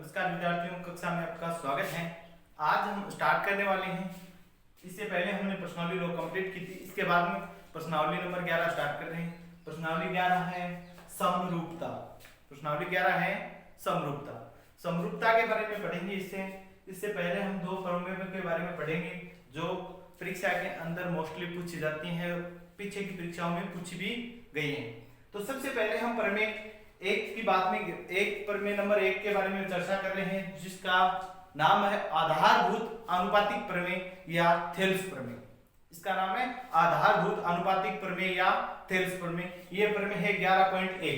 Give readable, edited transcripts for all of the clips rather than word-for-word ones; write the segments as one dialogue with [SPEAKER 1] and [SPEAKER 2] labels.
[SPEAKER 1] नमस्कार विद्यार्थियों, कक्षा में आपका स्वागत है। आज हम स्टार्ट करने वाले हैं। इससे पहले हमने प्रश्नावली लो कंप्लीट की थी, इसके बाद में प्रश्नावली नंबर 11 स्टार्ट कर रहे हैं। प्रश्नावली 11 है समरूपता। प्रश्नावली 11 है समरूपता। समरूपता के बारे में पढ़ेंगे। इससे पहले हम दो प्रमेयों के बारे में पढ़ेंगे जो परीक्षा के अंदर मोस्टली पूछी जाती हैं, पीछे की परीक्षाओं में पूछी भी गई हैं। तो सबसे पहले हम प्रमेय एक की बात में प्रमेय नंबर 1 के बारे में चर्चा कर रहे हैं, जिसका नाम है आधारभूत आनुपातिक प्रमेय या थेल्स प्रमेय। इसका नाम है आधारभूत आनुपातिक प्रमेय या थेल्स प्रमेय। यह प्रमेय है 11.1।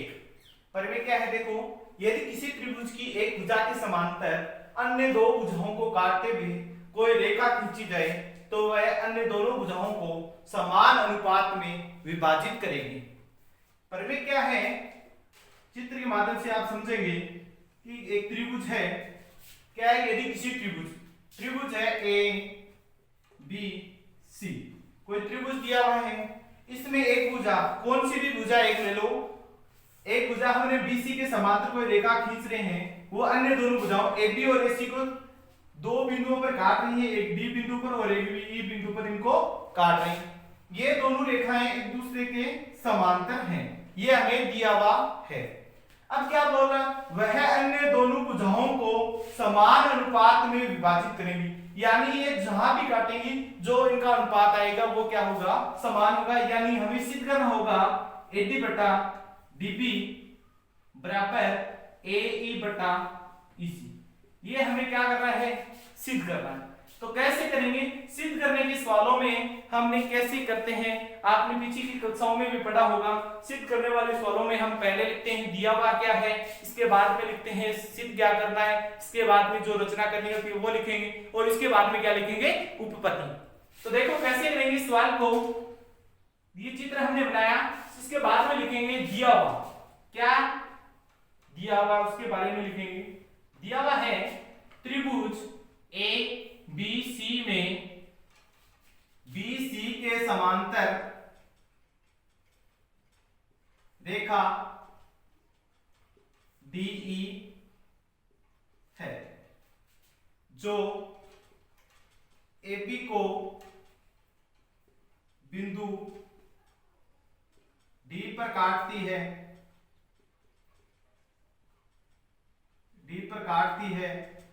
[SPEAKER 1] प्रमेय क्या है? देखो, यदि किसी त्रिभुज की एक भुजा के समांतर अन्य दो भुजाओं को काटते हुए कोई रेखा खींची जाए तो वह अन्य दोनों भुजाओं को समान अनुपात में विभाजित करेगी। प्रमेय क्या है? चित्र के माध्यम से आप समझेंगे कि एक त्रिभुज है। क्या है? यदि किसी त्रिभुज है ए बी सी, कोई त्रिभुज दिया हुआ है, इसमें एक भुजा, कौन सी भी भुजा एक ले लो, एक भुजा हमने बीसी के समांतर कोई रेखा खींच रहे हैं, वो अन्य दोनों भुजाओं ए बी और ए सी को दो बिंदुओं पर काट रही है, एक डी बिंदु पर और एक ई बिंदु पर इनको काट रही है। ये दोनों रेखाएं एक दूसरे के समांतर हैं, ये हमें दिया हुआ है। अब क्या बोल रहा है? वह अन्य दोनों भुजाओं को समान अनुपात में विभाजित करेंगी, यानी ये जहां भी काटेंगी जो इनका अनुपात आएगा वो क्या होगा? समान होगा। यानी हमें सिद्ध करना होगा AD बटा DB बराबर AE बटा EC। ये हमें क्या करना है? सिद्ध करना है। तो कैसे करेंगे? सिद्ध करने के सवालों में हमने कैसे करते हैं, आपने पीछे की कक्षाओं में भी पढ़ा होगा। सिद्ध करने वाले सवालों में हम पहले लिखते हैं दिया हुआ क्या है, इसके बाद में लिखते हैं सिद्ध क्या करना है, इसके बाद में जो रचना करनी होती है वो लिखेंगे और इसके बाद में क्या लिखेंगे? उपपत्ति। तो देखो कैसे करेंगे सवाल को। ये चित्र हमने बनाया, इसके बाद में लिखेंगे दिया हुआ। क्या दिया हुआ? उसके बारे में लिखेंगे। दिया हुआ है त्रिभुज ए बी सी में BC के समांतर रेखा DE है, जो AB को बिंदु D पर काटती है,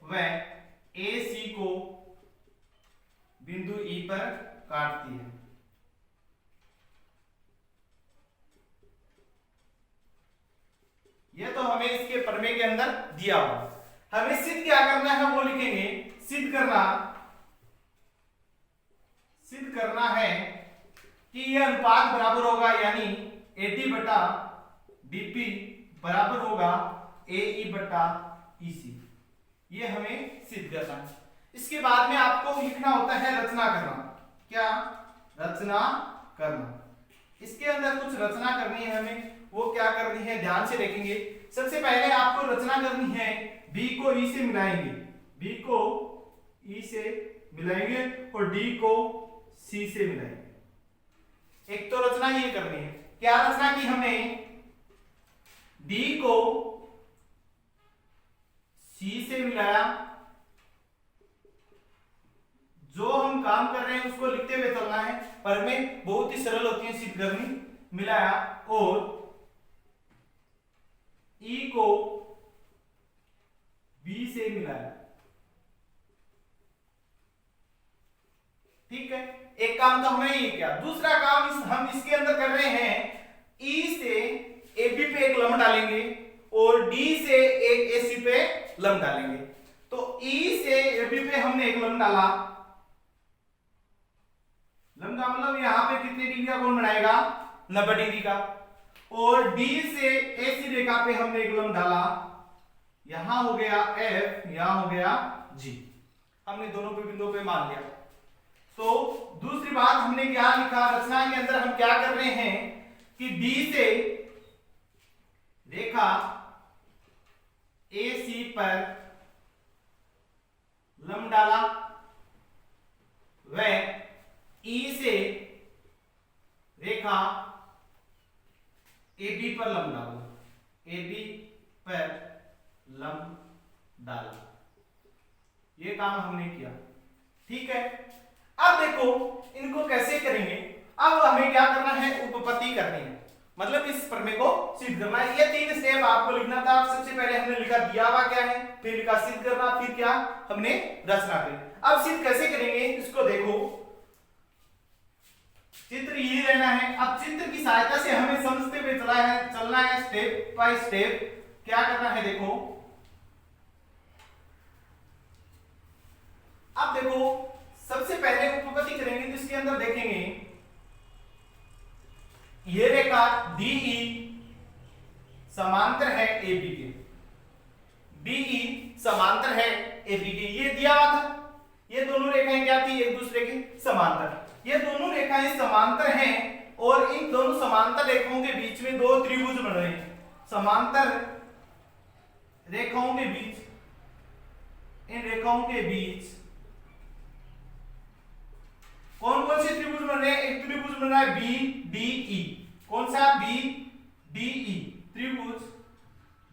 [SPEAKER 1] वह AC को बिंदु E पर काटती है। यह तो हमें इसके प्रमेय के अंदर दिया हुआ। हमें सिद्ध क्या करना है वो लिखेंगे। सिद्ध करना है कि यह अनुपात बराबर होगा, यानी AD बटा DP बराबर होगा AE बटा EC। ये हमें सिद्ध करना है। इसके बाद में आपको लिखना होता है रचना करना। क्या? रचना करना। इसके अंदर कुछ रचना करनी है हमें, वो क्या करनी है ध्यान से देखेंगे। सबसे पहले आपको रचना करनी है, B को E से मिलाएंगे, B को E से मिलाएंगे और D को C से मिलाएंगे। एक तो रचना ये करनी है। क्या रचना की हमने? D को C से मिलाया। जो हम काम कर रहे हैं उसको लिखते हुए चलना है, प्रमेय बहुत ही सरल होती है सिद्ध करनी। मिलाया और E को B से मिलाया। ठीक है, एक काम तो हमने ये किया। दूसरा काम हम इसके अंदर कर रहे हैं, E से AB पे एक लंब डालेंगे और D से एक AC पे लंब डालेंगे। तो E से AB पे हमने एक लंब डाला, लंब का मतलब यहाँ पे कितने डिग्री का कोण बनाएगा? 90 डिग्री का। और D से AC रेखा पे हमने एक लंब डाला, यहां हो गया F, यहां हो गया G। हमने दोनों पे बिंदुओं पे मान लिया। तो दूसरी बात हमने क्या लिखा? रचना के अंदर हम क्या कर रहे हैं कि D से रेखा AC पर लंब डाला, वह E से रेखा AB पर लंब डालो, AB पर लंब डाला। ये काम हमने किया, ठीक है। अब देखो इनको कैसे करेंगे। अब हमें क्या करना है, उपपत्ति करनी है, मतलब इस प्रमेय को सिद्ध करना है। ये 3 स्टेप आपको लिखना था। सबसे पहले हमने लिखा दिया हुआ क्या है, फिर लिखा सिद्ध करना, फिर क्या हमने रचना करी। अब सिद्ध कैसे करेंगे इसको देखो, चित्र ये रहना है। अब चित्र की सहायता से हमें समझते हुए चलना है स्टेप बाय स्टेप। क्या करना है देखो, अब देखो सबसे पहले उपपत्ति करेंगे तो इसके अंदर देखेंगे ये रेखा DE समांतर है AB के, DE समांतर है AB के, ये दिया हुआ था। ये दोनों रेखाएं क्या थी, एक दूसरे के समांतर। ये दोनों रेखाएं समांतर हैं और इन दोनों समांतर रेखाओं के बीच में 2 त्रिभुज बन रहे हैं। समांतर रेखाओं के बीच, इन रेखाओं के बीच कौन कौन से त्रिभुज बन रहे हैं, एक त्रिभुज बन रहा है BDE। कौन सा, BDE त्रिभुज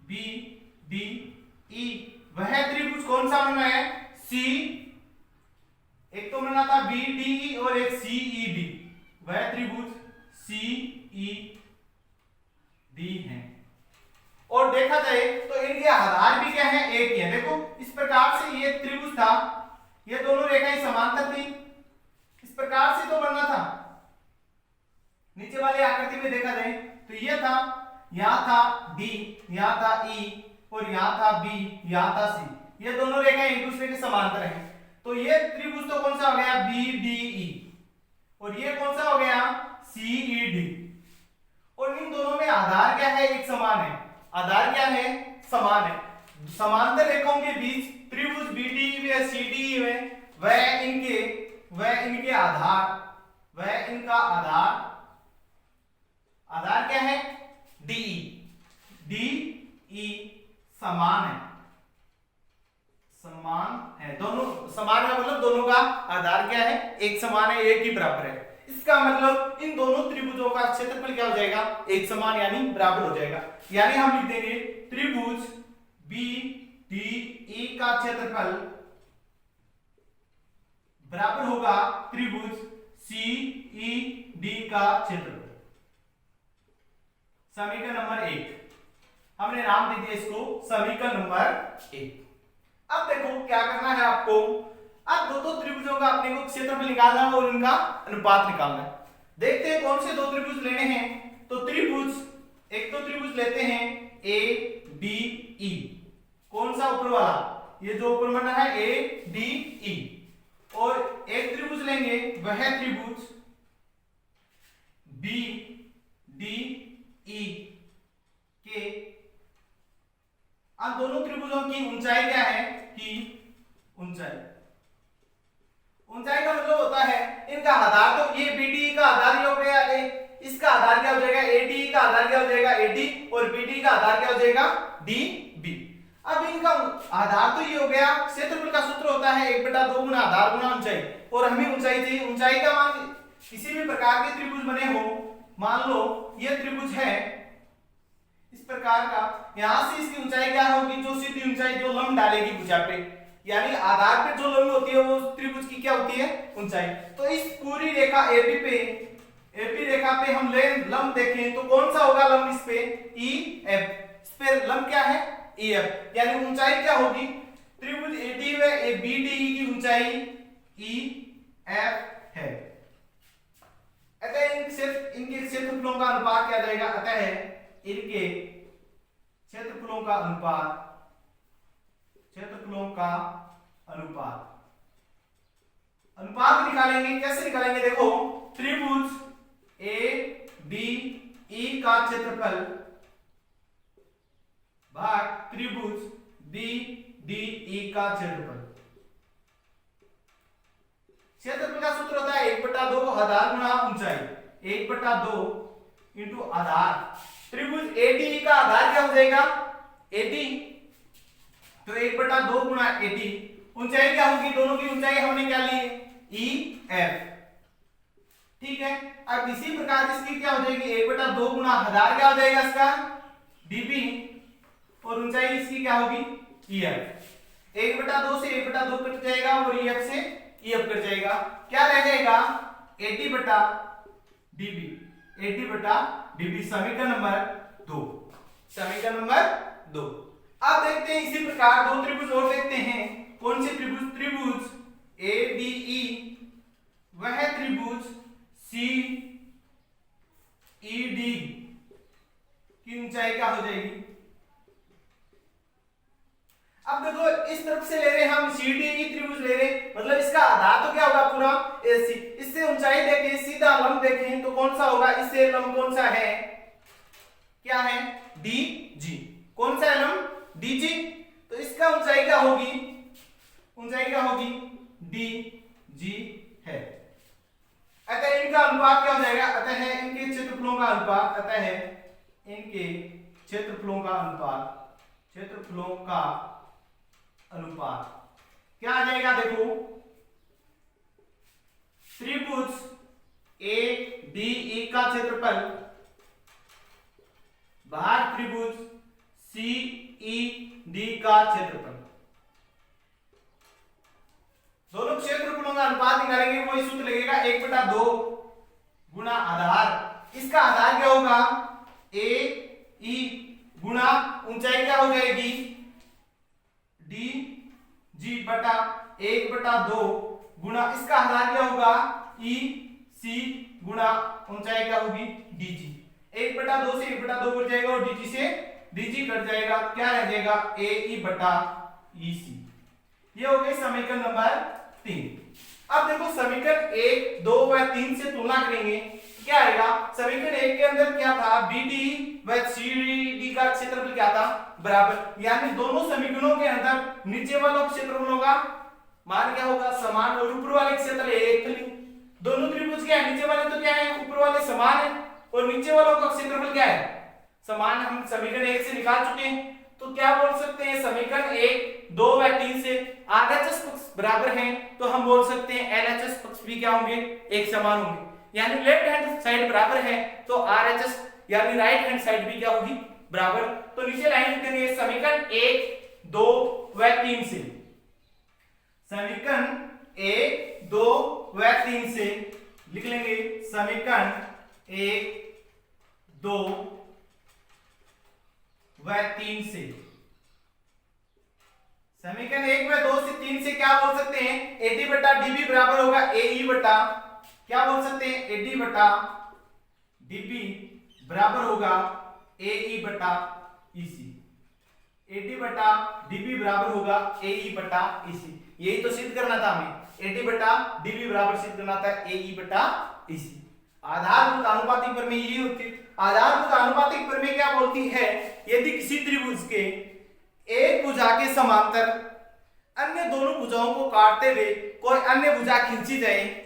[SPEAKER 1] BDE। वह त्रिभुज कौन सा बन रहा है, C। एक तो बना था BDE और एक CED, वह त्रिभुज CED है। और देखा जाए तो इनके आधार भी क्या है, एक ही है। देखो इस प्रकार से ये त्रिभुज था, ये दोनों रेखाएं समांतर थी, इस प्रकार से तो बनना था। नीचे वाली आकृति में देखा जाए तो ये था, यहां था D, यहां था E और यहां था B, यहां था C। ये दोनों रेखाएं एक दूसरे के समांतर हैं, तो ये त्रिभुज तो कौन सा हो गया, BDE, और ये कौन सा हो गया, CED। और इन दोनों में आधार क्या है, एक समान है। आधार क्या है, समान है। समांतर रेखाओं के बीच त्रिभुज BDE में CDE में वह इनके आधार, वह इनका आधार क्या है, DE। DE समान है, समान है, दोनों समान है, मतलब दोनों का आधार क्या है, एक समान है, एक ही बराबर है। इसका मतलब इन दोनों त्रिभुजों का क्षेत्रफल क्या हो जाएगा, एक समान यानी बराबर हो जाएगा। यानी हम लिख देंगे त्रिभुज BDE का क्षेत्रफल बराबर होगा त्रिभुज CED का क्षेत्रफल। समीकरण नंबर 1 हमने नाम दे दिया इसको समीकरण नंबर 1। अब देखो क्या करना है आपको, अब दो त्रिभुजों का अपने को क्षेत्रफल निकालना है और उनका अनुपात निकालना है। देखते हैं कौन से 2 त्रिभुज लेने हैं। तो त्रिभुज, एक तो त्रिभुज लेते हैं ADE। कौन सा, ऊपर वाला, ये जो ऊपर बना है ADE। और एक त्रिभुज लेंगे, वह त्रिभुज BDE के। अब दोनों त्रिभुजों की ऊंचाई क्या है, कि ऊंचाई का मतलब होता है इनका आधार। तो ये BDE का आधार ये हो गया A, इसका आधार क्या हो जाएगा, ADE का आधार क्या हो जाएगा AD, और BD का आधार क्या हो जाएगा DB। अब इनका आधार तो ये हो गया। क्षेत्रफल का सूत्र होता है 1/2 गुना आधार गुना ऊंचाई, और हमें ऊंचाई चाहिए। ऊंचाई का मान, किसी भी प्रकार के त्रिभुज बने हो, मान लो ये त्रिभुज है इस प्रकार का, यहां से इसकी ऊंचाई क्या होगी, जो सीधी ऊंचाई जो लंब डालेगी भुजा पे, यानी आधार पे जो लंब होती है वो त्रिभुज की क्या होती है, ऊंचाई। तो इस पूरी रेखा AP रेखा पे हम लंब देखें तो कौन सा होगा लंब इस पे, EF। इस पे लंब क्या है, EF, यानी ऊंचाई क्या होगी, त्रिभुज AD व BDE की ऊंचाई EF है। अतः इनके क्षेत्रफलों का अनुपात क्या जाएगा, अतः इनके क्षेत्रफलों का अनुपात निकालेंगे। कैसे निकालेंगे, देखो त्रिभुज ADE का क्षेत्रफल भाग त्रिभुज BDE का क्षेत्रफल। क्षेत्रफल का सूत्र होता है 1/2 आधार गुना ऊंचाई, 1/2 इंटू आधार। त्रिभुज ADE का आधार क्या हो जाएगा, AD, तो 1/2 गुना AD। ऊंचाई क्या होगी, दोनों की ऊंचाई हमने क्या ली, EF, ठीक है। अब इसी प्रकार इसकी क्या हो जाएगी, 1/2 गुना आधार क्या हो जाएगा इसका, DB, और ऊंचाई इसकी क्या होगी, EF। 1/2 से 1/2 कट जाएगा और EF से EF कट जाएगा, क्या रह जाएगा AD/DB, AD/DB। समीकरण नंबर 2, समीकरण नंबर 2। अब देखते हैं इसी प्रकार दो त्रिभुज और देखते हैं। कौन से त्रिभुज? त्रिभुज ADE, वह त्रिभुज CED की ऊंचाई क्या हो जाएगी? अब देखो इस तरफ से ले रहे हैं हम CDE त्रिभुज ले रहे हैं, मतलब इसका आधार तो क्या होगा पूरा AC। इससे ऊंचाई देखें, सीधा लंब देखें तो कौन सा होगा? इससे लंब कौन सा है? क्या है? DG। कौन सा है लंब? DG। तो इसका ऊंचाई क्या होगी? ऊंचाई क्या होगी? DG है। अतः इनका अनुपात क्या हो जाएगा? अतः इनके क्षेत्रफलों का अनुपात, अतः इनके क्षेत्रफलों का अनुपात, क्षेत्रफलों का अनुपात क्या आ जाएगा? देखो त्रिभुज ADE का क्षेत्रफल भाग त्रिभुज CED का क्षेत्रफल, दोनों क्षेत्रफलों का अनुपात निकालेंगे, वही सूत्र लगेगा 1/2 गुणा आधार। इसका आधार क्या होगा? AE गुणा ऊंचाई क्या हो जाएगी? DG बटा 1/2 गुणा इसका आधार क्या होगा? EC गुणा ऊंचाई क्या होगी? DG। 1/2 से 1/2 कट जाएगा और DG से DG कट जाएगा, क्या रह जाएगा? AE/EC। ये हो गई समीकरण नंबर 3। अब देखो समीकरण 1, 2 व 3 से तुलना करेंगे, क्या आएगा? समीकरण 1 के अंदर क्या था? BD व CD का क्षेत्रफल क्या था? बराबर, यानी दोनों समीकरणों के अंदर नीचे वालों क्षेत्रफलों का मान क्या होगा? समान, और ऊपर वाले क्षेत्र एक थली। दोनों त्रिभुज क्या है? नीचे वाले तो क्या है? ऊपर वाले समान है, और नीचे वालों का क्षेत्रफल क्या है? समान। हम समीकरण 1 से निकाल चुके हैं, तो क्या बोल सकते हैं? समीकरण 1, 2 व 3 से RHS पक्ष बराबर हैं, तो हम बोल सकते हैं LHS पक्ष भी क्या होंगे? एक समान होंगे। यानी लेफ्ट हैंड साइड बराबर है तो RHS यानी राइट हैंड साइड भी क्या होगी? बराबर। तो नीचे लाइन लिख देंगे समीकरण 1, 2 व 3 से, समीकरण 1, 2 व 3 से लिख लेंगे समीकरण 1, 2 व 3 से। समीकरण 1 व 2 से 3 से क्या बोल सकते हैं? AD/DB बराबर होगा AE बटा, क्या बोल सकते हैं? AD/DB बराबर होगा AE/EC। AD/DB बराबर होगा AE/EC। यही तो सिद्ध करना था हमें, AD/DB बराबर सिद्ध करना था AE/EC। आधारभूत आनुपातिक प्रमेय यही होती। आधारभूत आनुपातिक प्रमेय क्या बोलती है? यदि किसी त्रिभुज के एक भुजा के समांतर अन्य दोनों भुजाओं को काटते हुए कोई अन्य भुजा खींची जाए,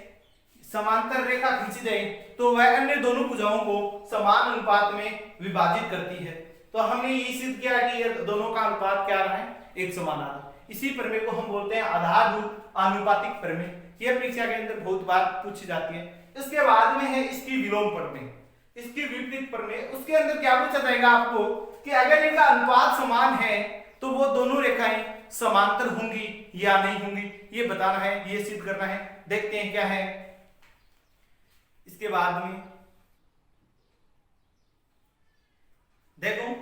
[SPEAKER 1] समांतर रेखा खींची जाए, तो वह अन्य दोनों भुजाओं को समान अनुपात में विभाजित करती है। तो हमने ये सिद्ध किया कि ये दोनों का अनुपात क्या रहा है? एक समान आ रहा है। इसी प्रमेय को हम बोलते हैं आधारभूत आनुपातिक प्रमेय। यह परीक्षा के अंदर बहुत बार पूछी जाती है। इसके बाद में है इसकी विलोम प्रमेय, इसकी विपरीत प्रमेय। उसके अंदर क्या पूछा जाएगा आपको कि अगर इनका अनुपात समान है तो वो दोनों रेखाएं समांतर होंगी या नहीं होंगी, ये बताना है, ये सिद्ध करना है। देखते हैं क्या है इसके बाद में। देखो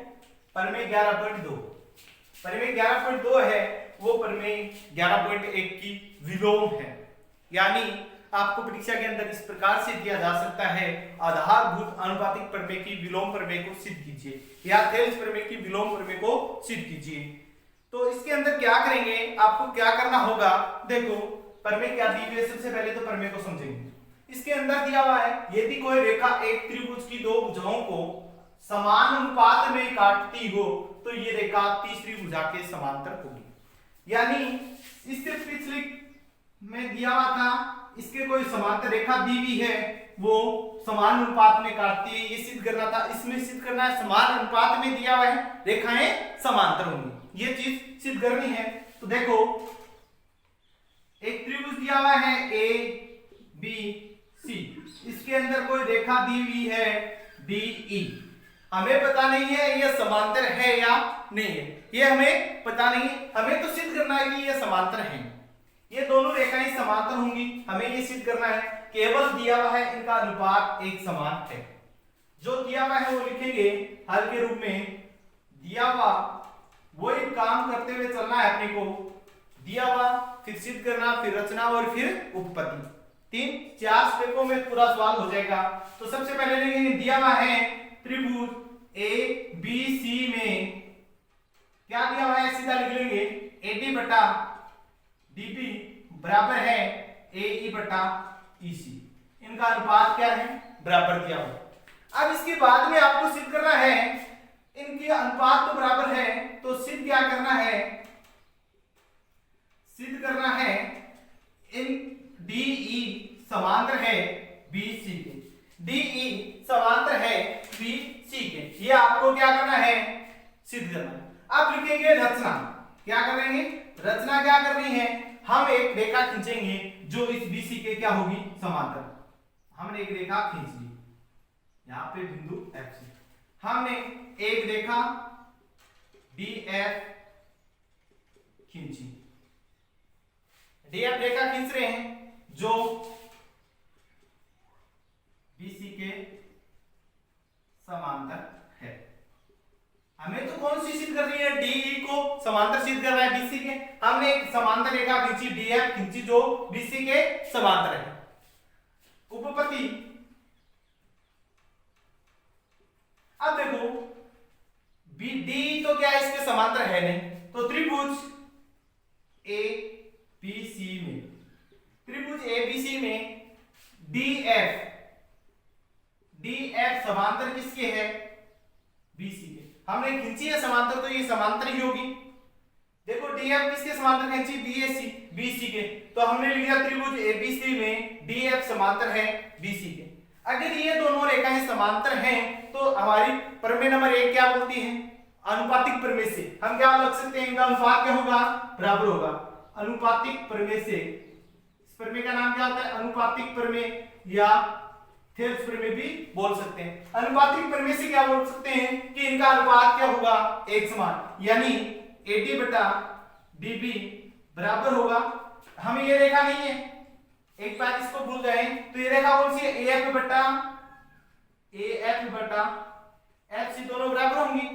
[SPEAKER 1] प्रमेय 11.2, प्रमेय 11.2 है वो प्रमेय 11.1 की विलोम है। यानी आपको परीक्षा के अंदर इस प्रकार से दिया जा सकता है, आधारभूत आनुपातिक प्रमेय की विलोम प्रमेय को सिद्ध कीजिए, या थेल्स प्रमेय की विलोम प्रमेय को सिद्ध कीजिए। तो इसके अंदर क्या करेंगे, आपको क्या करना होगा? देखो प्रमेय क्या दी हुई है, सबसे पहले तो प्रमेय को समझेंगे। इसके अंदर दिया हुआ है यदि कोई रेखा एक त्रिभुज की दो भुजाओं को समान अनुपात में काटती हो तो ये रेखा तीसरी भुजा के समांतर होगी। यानी इससे पिछले में दिया हुआ था, इसके कोई समांतर रेखा दी हुई है, वो समान अनुपात में काटती है, ये सिद्ध करना था। इसमें सिद्ध करना है समान अनुपात में दिया हुआ है, रेखाएं समांतर होंगी, ये चीज सिद्ध करनी है। तो देखो एक त्रिभुज दिया हुआ है ए बी सी, इसके अंदर कोई रेखा दी हुई है डी ई। हमें पता नहीं है ये समांतर है या नहीं है, ये हमें पता नहीं है। हमें तो सिद्ध करना है कि ये समांतर हैं, ये दोनों रेखाएं समांतर होंगी, हमें ये सिद्ध करना है। केवल दिया हुआ है इनका अनुपात एक समान है। जो दिया हुआ है वो लिखेंगे हल के रूप में, दिया हुआ वो एक काम करते हुए चलना है अपने को, दिया हुआ फिर सिद्ध करना, फिर रचना और फिर उपपत्ति। 3-4 स्टेपों में पूरा सवाल हो जाएगा। तो सबसे पहले लिखेंगे दिया हुआ है त्रिभुज ए बी सी में क्या दिया हुआ है, सीधा लिख लेंगे AD बटा DB बराबर है AE बटा EC। इनका अनुपात क्या है, बराबर दिया हुआ। अब इसके बाद में आपको सिद्ध करना है, इनके अनुपात तो बराबर है, तो सिद्ध क्या करना है, सिद्ध करना है इन DE समांतर है BC के, DE समांतर है BC के, ये आपको क्या करना है, सिद्ध करना है। अब लिखेंगे रचना, क्या करेंगे, रचना क्या करनी है, हम एक रेखा खींचेंगे जो इस BC के क्या होगी, समांतर। हमने एक रेखा खींच ली यहां पे बिंदु F से, हमने एक रेखा DF खींची, DF रेखा खींच रहे हैं जो BC के समांतर है। हमें तो कौन सी सिद्ध करनी है, DE को समांतर सिद्ध करना है BC के। हमने एक समांतर रेखा खींची DF खींची जो BC के समांतर है। उपपत्ति, अब देखो BD तो क्या इसके समांतर है नहीं, तो त्रिभुज ABC में, त्रिभुज ABC में DF समांतर किसके है, BC के। हमने खींची है समांतर, तो ये समांतर ही होगी। देखो DF किसके समांतर खींची, BC के, तो हमने लिखा त्रिभुज ABC में DF समांतर है BC के। अगर ये दोनों रेखाएं समांतर हैं तो हमारी प्रमेय नंबर 1 क्या बोलती है, अनुपातिक प्रमेय से हम क्या लग सकते हैं, इनका अनुपात क्या होगा, बराबर होगा। अनुपातिक प्रमेय से, इस प्रमेय का नाम क्या होता है, अनुपातिक प्रमेय या थेल्स प्रमेय भी बोल सकते हैं। अनुपातिक प्रमेय से क्या बोल सकते हैं कि इनका अनुपात क्या होगा, एक समान, यानी AD बटा DB बराबर होगा। हमें ये रेखा नहीं है, एक बार इसको भूल जाए, तो ये रेखा कौन सी है, AF बटा FC दोनों बराबर होंगी,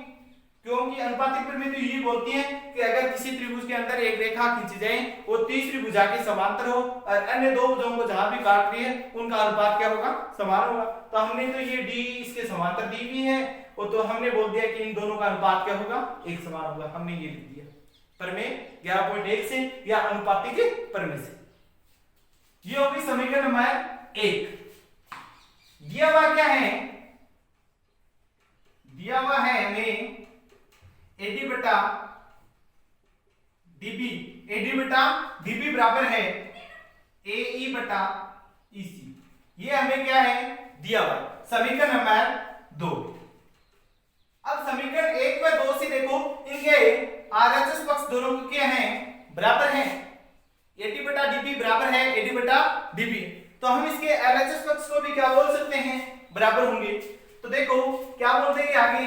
[SPEAKER 1] क्योंकि अनुपातिक प्रमेय तो ये बोलती है कि अगर किसी त्रिभुज के अंदर एक रेखा खींची जाए वो तीसरी भुजा के समांतर हो और अन्य दो भुजाओं को जहां भी काट रही है उनका अनुपात क्या होगा, समान होगा। तो हमने तो ये D इसके समांतर दी भी है, वो तो हमने बोल दिया कि इन दोनों का अनुपात क्या होगा, एक समान होगा। हमने ये लिख दिया प्रमेय 11.1 से या अनुपातिक प्रमेय से। ये होगी समीकरण नंबर 1। दिया हुआ क्या है, दिया हुआ है हमें AD बटा DB बराबर है AE बटा EC। ये हमें क्या है, दिया हुआ समीकरण नंबर 2। अब समीकरण 1 व 2 से देखो, इनके RHS पक्ष दोनों के हैं, बराबर हैं, AD बटा DB बराबर है AD बटा DB, तो हम इसके LHS पक्ष को भी क्या बोल सकते हैं, बराबर होंगे। तो देखो क्या बोल देंगे आगे,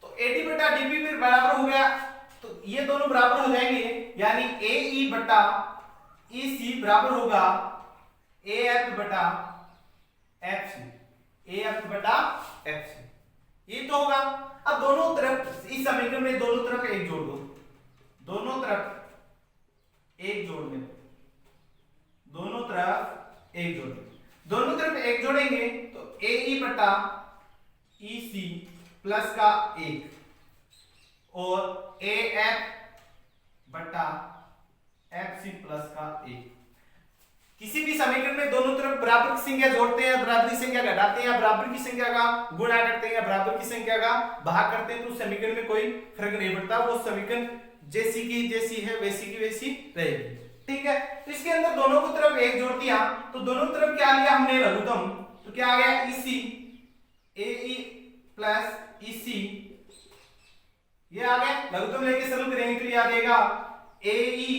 [SPEAKER 1] तो AD बटा DB भी बराबर हो गया, तो ये दोनों बराबर हो जाएंगे, यानी AE बटा EC बराबर होगा AF बटा FC, AF बटा FC, ये तो होगा। अब दोनों तरफ इस समीकरण में दोनों तरफ एक जोड़ दो, दोनों तरफ एक जोड़ दे, दोनों तरफ एक जोड़ दे, दोनों तरफ एक जोड़ेंगे तो AE बटा EC प्लस का 1 और AF बटा FC प्लस का 1। किसी भी समीकरण में दोनों तरफ बराबर की संख्या जोड़ते हैं, बराबर की संख्या घटाते हैं, बराबर की संख्या का गुणा करते हैं, बराबर की संख्या का भाग करते हैं, तो समीकरण में कोई फर्क नहीं पड़ता, वो समीकरण जैसी की जैसी है वैसी की वैसी रहेगी। ठीक है, तो इसके अंदर दोनों को तरफ एक जोड़ दिया, तो दोनों तरफ क्या लिया हमने, लघुत्तम, तो क्या आ गया EC, AE प्लस EC, ये आ गया। लघुत्तम लेके सरल करेंगे तो ये आ जाएगा AE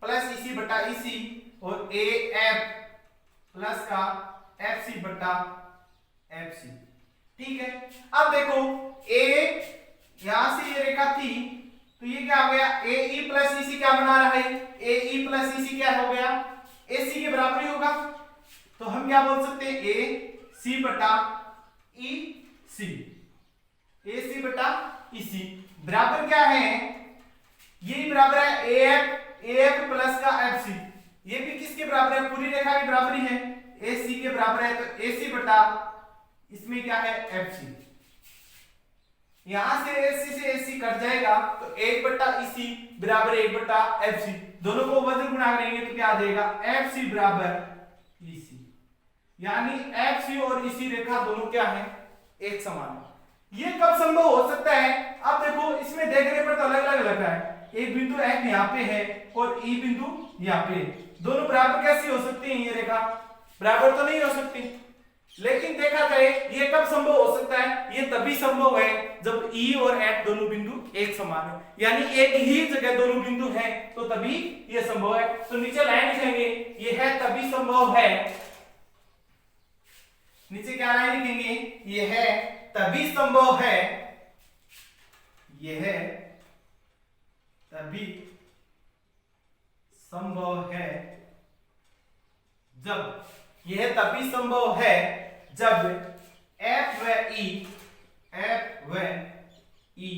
[SPEAKER 1] प्लस EC बटा EC और AF प्लस का FC बटा FC। ठीक है, अब देखो ए यहां से ये रेखा थी तो ये क्या हो गया ए ई प्लस ई सी क्या बना रहा है ए ई प्लस ई सी क्या हो गया ए सी के बराबर ही होगा तो हम क्या बोल सकते हैं ए सी बटा ई सी ए सी बटा ई सी बराबर क्या है यही बराबर है ए एफ प्लस का एफ सी ये भी किसके बराबर है पूरी रेखा के बराबर ही है ए सी के बराबर है तो ए सी बटा इसमें क्या है एफ सी यहां से एसी से एसी कट जाएगा तो 1 बटा इसी बराबर 1 बटा एफ सी दोनों को वज्र गुणा करेंगे तो क्या आ जाएगा एफ सी बराबर ईसी यानी एफ सी और इसी रेखा दोनों क्या है एक समान है ये कब संभव हो सकता है अब देखो इसमें देखने पर तो अलग अलग लग रहा है एक बिंदु एफ यहाँ पे है और ई बिंदु यहाँ पे दोनों बराबर कैसी हो सकती है ये रेखा बराबर तो नहीं हो सकती लेकिन देखा जाए ये कब संभव हो सकता है ये तभी संभव है जब ई और एफ दोनों बिंदु एक समान है यानी एक ही जगह दोनों बिंदु हैं तो तभी ये संभव है तो नीचे लाइन लिखेंगे ये है तभी संभव है नीचे क्या लाइन लिखेंगे ये है तभी संभव है ये है तभी संभव है जब यह तभी संभव है जब एफ व ई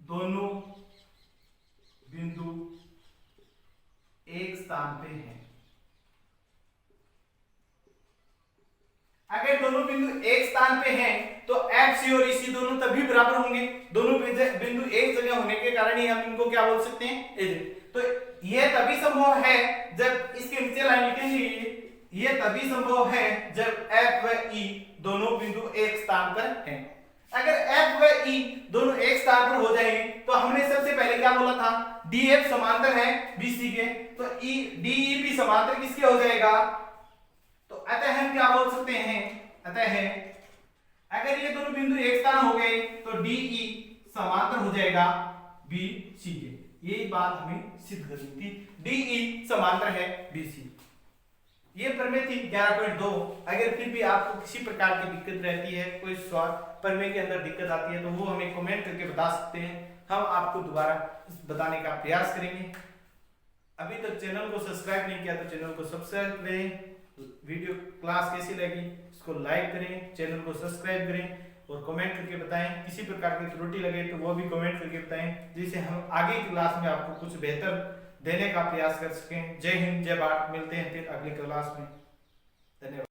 [SPEAKER 1] दोनों बिंदु एक स्थान पे हैं अगर दोनों बिंदु एक स्थान पे हैं तो एफ सी और इसी दोनों तभी बराबर होंगे दोनों बिंदु एक जगह होने के कारण ही हम इनको क्या बोल सकते हैं तो यह तभी संभव है जब इसके नीचे लाइन लिखेंगे ये तभी संभव है जब F व E दोनों बिंदु एक स्थान पर हैं अगर F व E दोनों एक स्थान पर हो जाएंगे तो हमने सबसे पहले क्या बोला था DF समांतर है BC के तो DEP समांतर किसके हो जाएगा तो अतः हम क्या बोल सकते हैं अतः अगर ये दोनों बिंदु एक स्थान हो गए तो DE समांतर हो जाएगा BC के यही बात हमें सिद्ध करनी थी DE समांतर है BC ये प्रमेय थी 11.2 अगर फिर भी आपको किसी प्रकार की दिक्कत रहती है कोई सवाल प्रमेय के अंदर दिक्कत आती है तो वो हमें कमेंट करके बता सकते हैं हम आपको दोबारा बताने का प्रयास करेंगे अभी तक चैनल को सब्सक्राइब नहीं किया तो चैनल को सब्सक्राइब करें वीडियो क्लास कैसी लगी इसको लाइक करें चैनल को सब्सक्राइब करें और कमेंट करके बताएं किसी प्रकार की त्रुटि लगे तो वो भी कमेंट करके बताएं जिससे हम आगे की क्लास में आपको कुछ बेहतर देने का प्रयास कर सकें जय हिंद जय भारत मिलते हैं फिर अगली क्लास में धन्यवाद।